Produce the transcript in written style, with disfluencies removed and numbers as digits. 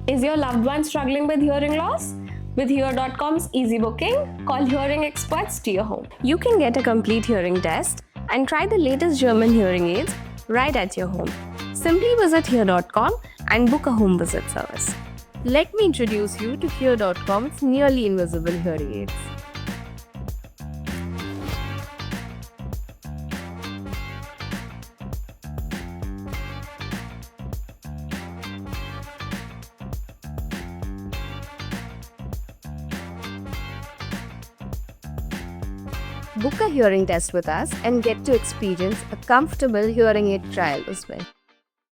Is your loved one struggling with hearing loss? With Hear.com's easy booking, call hearing experts to your home. You can get a complete hearing test and try the latest German hearing aids right at your home. Simply visit Hear.com and book a home visit service. Let me introduce you to Hear.com's nearly invisible hearing aids. Book a hearing test with us and get to experience a comfortable hearing aid trial as well.